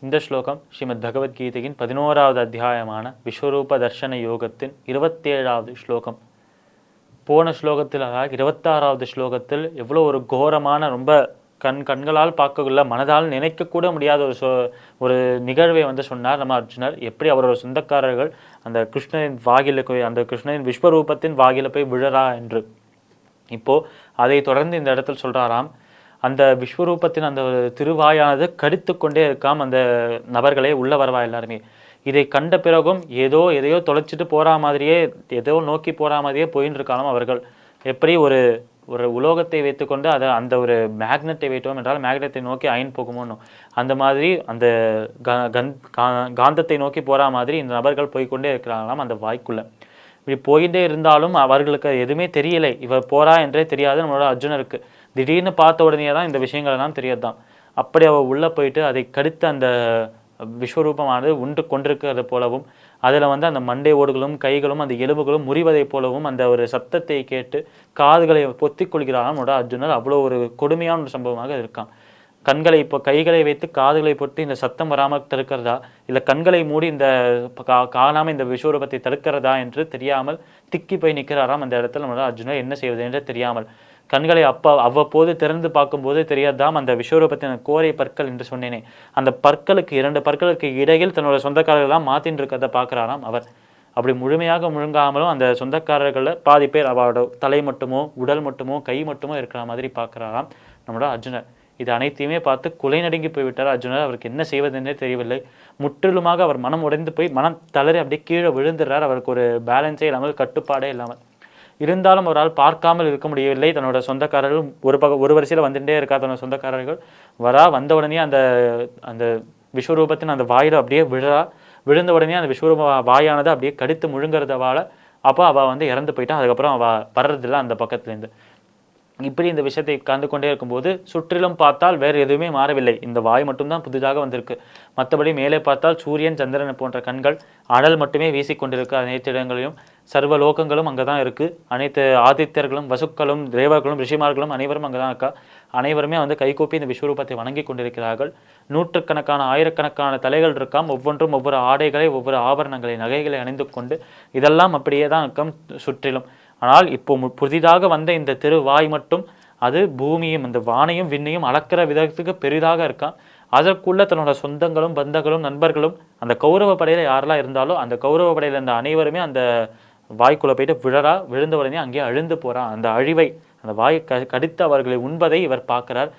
இந்த ஸ்லோகம் ஸ்ரீமத் பகவத்கீதையின் 11வது அத்தியாயமான விஸ்வரூப தர்ஷன யோகத்தின் 27வது ஸ்லோகம். போன ஸ்லோகத்தில், அதாவது 26வது ஸ்லோகத்தில் எவ்வளோ ஒரு கோரமான, ரொம்ப கண்களால் பார்க்கக்குள்ள மனதால் நினைக்கக்கூட முடியாத ஒரு நிகழ்வை சொன்னார் நம்ம அர்ஜுனர். எப்படி அவரோட சொந்தக்காரர்கள் அந்த கிருஷ்ணனின் வாகில அந்த கிருஷ்ணனின் விஸ்வரூபத்தின் வாகில போய் விழறா என்று. இப்போ அதை தொடர்ந்து இந்த இடத்தில் சொல்றாராம், அந்த விஸ்வரூபத்தின் அந்த திருவாயானது கடித்து கொண்டே இருக்காம் அந்த நபர்களே, உள்ள வரவா எல்லாருமே. இதை கண்ட பிறகும் எதையோ தொலைச்சிட்டு போறா மாதிரியே, ஏதோ நோக்கி போறா மாதிரியே போயின்னு இருக்காலும் அவர்கள். எப்படி ஒரு உலோகத்தை வைத்துக்கொண்டு அதை அந்த ஒரு மேக்னெட்டை வைத்தோம் என்றால் மேக்னெட்டை நோக்கி அயன் போகுமோன்னு, அந்த மாதிரி அந்த காந்தத்தை நோக்கி போறா மாதிரி இந்த நபர்கள் போய்கொண்டே இருக்கிறாங்களாம் அந்த வாய்க்குள்ள. இப்படி போயிட்டே இருந்தாலும் அவர்களுக்கு எதுவுமே தெரியலை, இவர் போறா என்றே தெரியாது நம்மளோட அர்ஜுனருக்கு. திடீர்னு பார்த்த உடனே தான் இந்த விஷயங்கள் எல்லாம் தெரியதான். அப்படி அவள் உள்ளே போயிட்டு அதை கடித்த அந்த விஸ்வரூபமானது உண்டு கொண்டிருக்கிறது போலவும், அதில் அந்த மண்டை ஓடுகளும் கைகளும் அந்த எலும்புகளும் முறிவதை போலவும் அந்த ஒரு சத்தத்தை கேட்டு காதுகளை பொத்திக் கொள்கிறாராம் நம்மளோட அர்ஜுனர். அவ்வளோ ஒரு கொடுமையான ஒரு சம்பவமாக இருக்கான். கண்களை இப்போ கைகளை வைத்து காதுகளை பொத்தி இந்த சத்தம் வராமல் தடுக்கிறதா, இல்லை கண்களை மூடி இந்த காணாமல் இந்த விஸ்வரூபத்தை தடுக்கிறதா என்று தெரியாமல் திக்கி போய் நிற்கிறாராம் அந்த இடத்துல நம்மளோட அர்ஜுனர். என்ன செய்வது என்று தெரியாமல் கண்களை அவ்வப்போது திறந்து பார்க்கும்போது தெரியாதாம் அந்த விஸ்வரூபத்தின் கோரை பற்கள் என்று சொன்னேனே, அந்த பற்களுக்கு 2 பற்களுக்கு இடையில் தன்னோட சொந்தக்காரர்கள்லாம் மாற்றின்னு இருக்கிறத பார்க்குறாராம் அவர். அப்படி முழுமையாக முழுங்காமலும் அந்த சொந்தக்காரர்களில் பாதி பேர் அவரோட தலை மட்டுமோ உடல் மட்டுமோ கை மட்டுமோ இருக்கிற மாதிரி பார்க்குறாராம் நம்மளோட அர்ஜுனர். இது அனைத்தையுமே பார்த்து குலை நடுங்கி போய்விட்டார் அர்ஜுனர். அவருக்கு என்ன செய்வதென்றே தெரியவில்லை. முற்றிலுமாக அவர் மனம் உடைந்து போய் மனம் தளறி அப்படியே கீழே விழுந்துடுறார். அவருக்கு ஒரு பேலன்ஸே இல்லாமல், கட்டுப்பாடே இல்லாமல். இருந்தாலும் அவரால் பார்க்காமல் இருக்க முடியவில்லை. தன்னோட சொந்தக்காரர்கள் ஒரு வரிசையில் வந்துட்டே இருக்கா. தன்னோட சொந்தக்காரர்கள் வந்த உடனே அந்த அந்த விஸ்வரூபத்தின் அந்த வாயில் அப்படியே விழுந்த உடனே அந்த விஸ்வரூப வாயானது அப்படியே கடித்து முழுங்கிறதவால அப்போ அவள் இறந்து போயிட்டான். அதுக்கப்புறம் அவள் வர்றதில்லை அந்த பக்கத்துலேருந்து. இப்படி இந்த விஷயத்தை கண்டு கொண்டே இருக்கும்போது சுற்றிலும் பார்த்தால் வேறு எதுவுமே மாறவில்லை. இந்த வாய் மட்டும்தான் புதிதாக வந்திருக்கு. மற்றபடி மேலே பார்த்தால் சூரியன் சந்திரன் போன்ற கண்கள் அனல் மட்டுமே வீசிக்கொண்டிருக்கு அனைத்து இடங்களிலும். சர்வ லோகங்களும் அங்கே தான் இருக்குது. அனைத்து ஆதித்யர்களும் வசுக்களும் தேவர்களும் ரிஷிமார்களும் அனைவரும் அங்கே தான் இருக்கா. அனைவருமே கைகூப்பி இந்த விஸ்வரூபத்தை வணங்கி கொண்டிருக்கிறார்கள். நூற்றுக்கணக்கான ஆயிரக்கணக்கான தலைகள் இருக்காம். ஒவ்வொன்றும் ஒவ்வொரு ஆடைகளை, ஒவ்வொரு ஆபரணங்களை, நகைகளை அணிந்து கொண்டு இதெல்லாம் அப்படியே தான் இருக்கும் சுற்றிலும். ஆனால் இப்போ புதிதாக வந்த இந்த திருவாய் மட்டும் அது பூமியும் அந்த வானையும் விண்ணையும் அளக்கிற விதத்துக்கு பெரிதாக இருக்கான். அதற்குள்ள தன்னோட சொந்தங்களும் பந்தங்களும் நண்பர்களும் அந்த கௌரவ படையில யாரெல்லாம் இருந்தாலோ அந்த கௌரவ படையில இருந்த அனைவருமே அந்த வாய்க்குள்ள போயிட்டு விழுந்த உடனே அங்கேயே அழிந்து போறான். அந்த அழிவை, அந்த வாய் கடித்து அவர்களை உண்பதை இவர் பார்க்கிறார்.